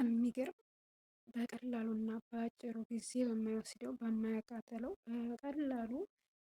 የሚገርም በቀላሉና በአጭሩ ጊዜ በማይወስደው በማያቃጥለው በቀላሉ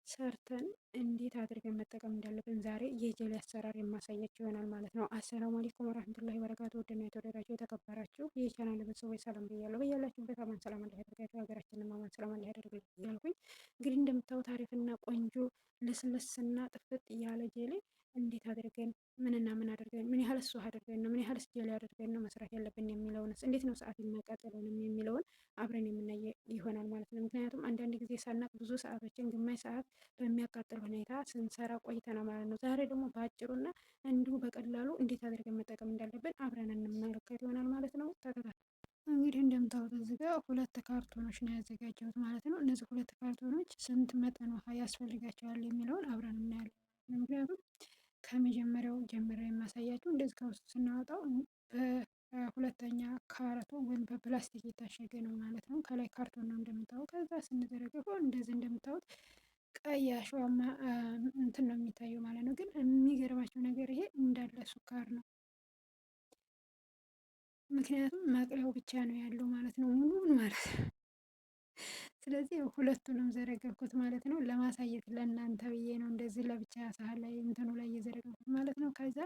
ሰርተን እንዴት አድርገን መጠቀም እንዳለብን ዛሬ የጀሌ አሰራር የማሳያችሁ ይሆናል ማለት ነው። አሰላሙ አለይኩም ወራህመቱላሂ ወበረካቱ። ውድና የተወደዳችሁ የተከበራችሁ የቻናል ቤተሰቦች ሰላም ብያለሁ። በያላችሁበት አማን ሰላም አላህ ያደርጋችሁ፣ ሀገራችንን አማን ሰላም አላህ ያደርግልን እያልኩኝ እንግዲህ እንደምታዩት አሪፍና ቆንጆ ልስልስና ጥፍጥ ያለ ጀሌ እንዴት አድርገን ምንና ምን አድርገን ምን ያህል ውሃ አድርገን ነው ምን ያህል ጀሌ አድርገን ነው መስራት ያለብን የሚለውንስ እንዴት ነው ሰዓት የሚያቃጥለንም የሚለውን አብረን የምናይ ይሆናል ማለት ነው። ምክንያቱም አንዳንድ ጊዜ ሳናቅ ብዙ ሰዓቶችን ግማሽ ሰዓት በሚያቃጥል ሁኔታ ስንሰራ ቆይተናል ማለት ነው። ዛሬ ደግሞ በአጭሩና እንዲሁ በቀላሉ እንዴት አድርገን መጠቀም እንዳለብን አብረን እንመለከት ይሆናል ማለት ነው። ተከታተሉ። እንግዲህ እንደምታዩት እዚህ ጋር ሁለት ካርቶኖች ነው ያዘጋጀሁት ማለት ነው። እነዚህ ሁለት ካርቶኖች ስንት መጠን ውሃ ያስፈልጋቸዋል የሚለውን አብረን እናያለን። ምክንያቱም ከመጀመሪያው ጀምሬ የማሳያችሁ እንደዚህ ከውስጥ ስናወጣው በሁለተኛ ካርቶን ወይም በፕላስቲክ የታሸገ ነው ማለት ነው። ከላይ ካርቶን ነው እንደምታዩት። ከዛ ስንዘረግፈው እንደዚህ እንደምታዩት ቀይ አሸዋማ እንትን ነው የሚታየው ማለት ነው። ግን የሚገርማቸው ነገር ይሄ እንዳለ ሱካር ነው። ምክንያቱም ማቅለያው ብቻ ነው ያለው ማለት ነው፣ ሙሉውን ማለት ነው። ስለዚህ ሁለቱንም ዘረገፍኩት ማለት ነው። ለማሳየት ለእናንተ ብዬ ነው እንደዚህ ለብቻ ሳህን ላይ እንትኑ ላይ እየዘረገፍኩት ማለት ነው። ከዛ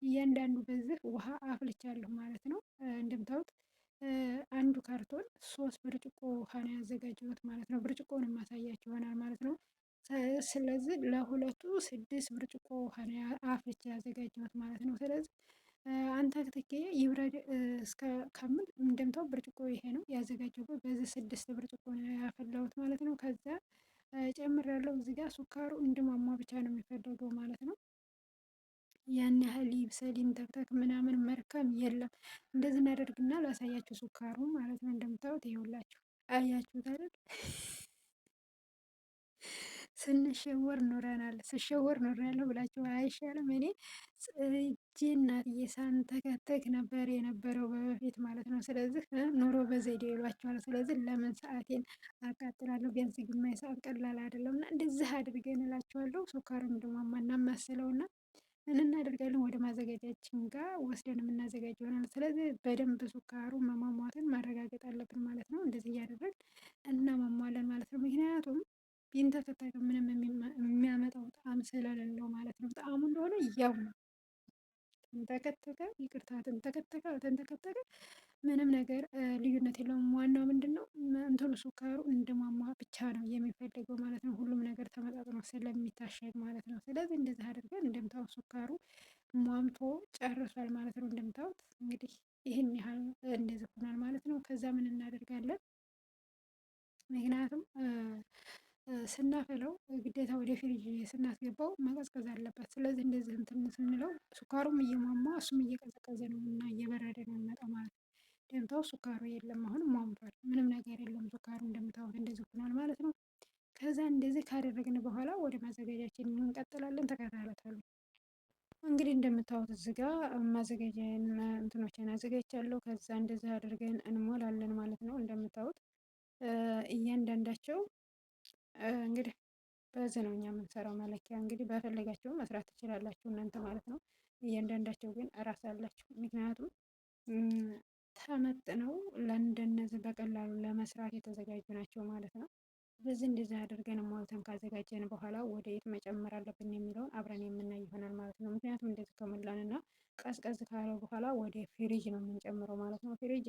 እያንዳንዱ በዚህ ውሃ አፍልቻለሁ ማለት ነው። እንደምታዩት አንዱ ካርቶን 3 ብርጭቆ ውሃ ነው ያዘጋጀሁት ማለት ነው። ብርጭቆውን ማሳያችሁ ይሆናል ማለት ነው። ስለዚህ ለሁለቱ 6 ብርጭቆ ውሃ ነው አፍልቼ ያዘጋጀሁት ማለት ነው። ስለዚህ አንተ ክትኬ ይብረድ እስከ ከምል እንደምታው ብርጭቆ ይሄ ነው ያዘጋጀሁት። በዚህ 6 ብርጭቆ ነው ያፈላሁት ማለት ነው። ከዛ ጨምር ያለው እዚህ ጋር ሱካሩ እንዲሟሟ ብቻ ነው የሚፈለገው ማለት ነው። ያን ያህል ይብሰል ይንተክተክ ምናምን መርከም የለም። እንደዚህ እናደርግና ላሳያችሁ ሱካሩ ማለት ነው። እንደምታዩት ይኸውላችሁ፣ አያችሁት አይደል? ስንሸወር ኖረናል። ስሸወር ኖሬያለሁ ብላችሁ አይሻልም? እኔ እጄ እናትዬ ሳንተከተክ ነበር የነበረው በፊት ማለት ነው። ስለዚህ ኑሮ በዘዴ ይሏቸዋል። ስለዚህ ለምን ሰዓቴን አቃጥላለሁ? ቢያንስ ግማሽ ሰዓት ቀላል አይደለም እና እንደዚህ አድርገን እላችኋለሁ። ሱካሩን እንደማማ እናማስለውና ምን እናደርጋለን? ወደ ማዘጋጃችን ጋር ወስደን የምናዘጋጅ ይሆናል። ስለዚህ በደንብ ሱካሩ መሟሟትን ማረጋገጥ አለብን ማለት ነው። እንደዚህ እያደረግን እናሟሟለን ማለት ነው። ምክንያቱም ቢንተከተክ ምንም የሚያመጣው ጣዕም ስለሌለው ማለት ነው። ጣዕሙ እንደሆነ ያው ነው። ተንተከተከ ይቅርታ፣ ተንተከተከ ምንም ነገር ልዩነት የለውም። ዋናው ምንድን ነው እንትኑ ሱካሩ እንደሟሟ ብቻ ነው የሚፈልገው ማለት ነው። ሁሉም ነገር ተመጣጥኖ ስለሚታሸግ ማለት ነው። ስለዚህ እንደዚህ አድርገን እንደምታዩት ሱካሩ ሟምቶ ጨርሷል ማለት ነው። እንደምታዩት እንግዲህ ይህን ያህል እንደዚህ ሆኗል ማለት ነው። ከዛ ምን እናደርጋለን? ምክንያቱም ስናፈለው ግዴታ ወደ ፍሪጅ ስናስገባው መቀዝቀዝ አለበት። ስለዚህ እንደዚህ እንትን ስንለው ሱካሩም እየሟሟ እሱም እየቀዘቀዘ ነው እና እየበረደ ነው የሚመጣው ማለት ነው። እንደምታዩት ሱካሩ የለም፣ አሁን ሟምቷል። ምንም ነገር የለም። ሱካሩ እንደምታዩት እንደዚህ ሆኗል ማለት ነው። ከዛ እንደዚህ ካደረግን በኋላ ወደ ማዘጋጃችን እንቀጥላለን። ተከታተሉ። እንግዲህ እንደምታዩት እዚህ ጋር ማዘጋጃን እንትኖችን አዘጋጅቻለሁ። ከዛ እንደዚህ አድርገን እንሞላለን ማለት ነው። እንደምታዩት እያንዳንዳቸው እንግዲህ በዚህ ነው እኛ የምንሰራው መለኪያ። እንግዲህ በፈለጋቸው መስራት ትችላላችሁ እናንተ ማለት ነው። እያንዳንዳቸው ግን እራስ አላቸው። ምክንያቱም ተመጥነው ለእንደነዚህ በቀላሉ ለመስራት የተዘጋጁ ናቸው ማለት ነው። ስለዚህ እንደዚህ አድርገን ሞልተን ካዘጋጀን በኋላ ወደ የት መጨመር አለብን የሚለውን አብረን የምናይ ይሆናል ማለት ነው። ምክንያቱም እንደዚህ ከሞላንና ቀዝቀዝ ካለ በኋላ ወደ ፍሪጅ ነው የምንጨምረው ማለት ነው። ፍሪጅ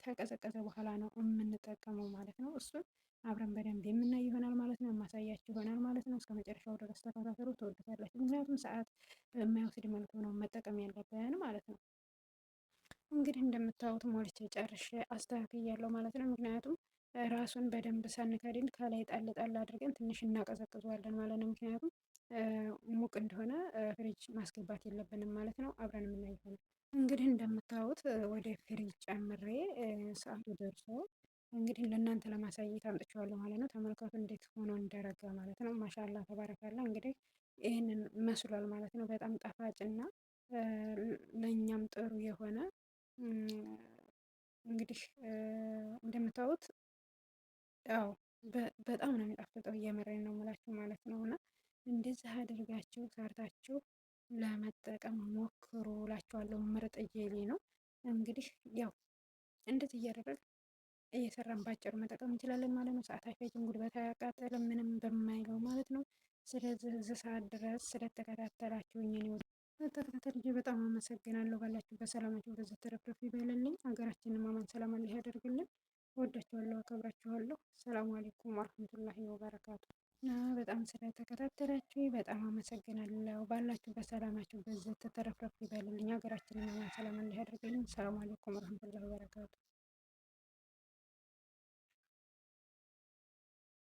ከቀዘቀዘ በኋላ ነው የምንጠቀመው ማለት ነው። እሱን አብረን በደንብ የምናይ ይሆናል ማለት ነው። የማሳያችሁ ይሆናል ማለት ነው። እስከ መጨረሻው ድረስ ተከታተሉ፣ ትወዱታላችሁ። ምክንያቱም ሰዓት በማይወስድ መልኩ ነው መጠቀም ያለብን ማለት ነው። እንግዲህ እንደምታዩት ሞልቼ ጨርሼ አስተካክያለሁ ማለት ነው። ምክንያቱም ራሱን በደንብ ሳንከድን ከላይ ጣል ጣል አድርገን ትንሽ እናቀዘቅዘዋለን ማለት ነው። ምክንያቱም ሙቅ እንደሆነ ፍሪጅ ማስገባት የለብንም ማለት ነው። አብረን የምናይ ይሆናል። እንግዲህ እንደምታዩት ወደ ፍሪጅ ጨምሬ ሰዓቱ ደርሶ እንግዲህ ለእናንተ ለማሳየት አምጥቼዋለሁ ማለት ነው። ተመልከቱ እንዴት ሆኖ እንደረጋ ማለት ነው። ማሻላ ተባረካላ። እንግዲህ ይህንን መስሏል ማለት ነው። በጣም ጣፋጭና ለእኛም ጥሩ የሆነ እንግዲህ እንደምታዩት ያው በጣም ነው የሚጣፍጠው። እየመረኝ ነው የምላችሁ ማለት ነው። እና እንደዚህ አድርጋችሁ ሰርታችሁ ለመጠቀም ሞክሩ እላችኋለሁ። ምርጥ ጄሊ ነው። እንግዲህ ያው እንደዚህ እያደረግ እየሰራን ባጭሩ መጠቀም እንችላለን ማለት ነው። ሰዓት አይፈጅም፣ ጉልበት አያቃጥልም፣ ምንም በማይለው ማለት ነው። ስለዚህ እዚህ ሰዓት ድረስ ስለተከታተላችሁኝ እኔ በተከታተል በጣም አመሰግናለሁ። ባላችሁ በሰላማችሁ በዚህ ተረፍረፍ ይበልልኝ። ሀገራችንን አማን ሰላም አላህ ያደርግልን። ወዳችኋለሁ፣ አከብራችኋለሁ። ሰላም አለይኩም ወረህመቱላሂ ወበረካቱ። በጣም ስለተከታተላችሁ በጣም አመሰግናለሁ። ባላችሁ በሰላማችሁ በዚህ ተረፍረፍ ይበልልኝ። ሀገራችንን አማን ሰላም አላህ ያደርግልን። ሰላም አለይኩም ወረህመቱላሂ ወበረካቱ።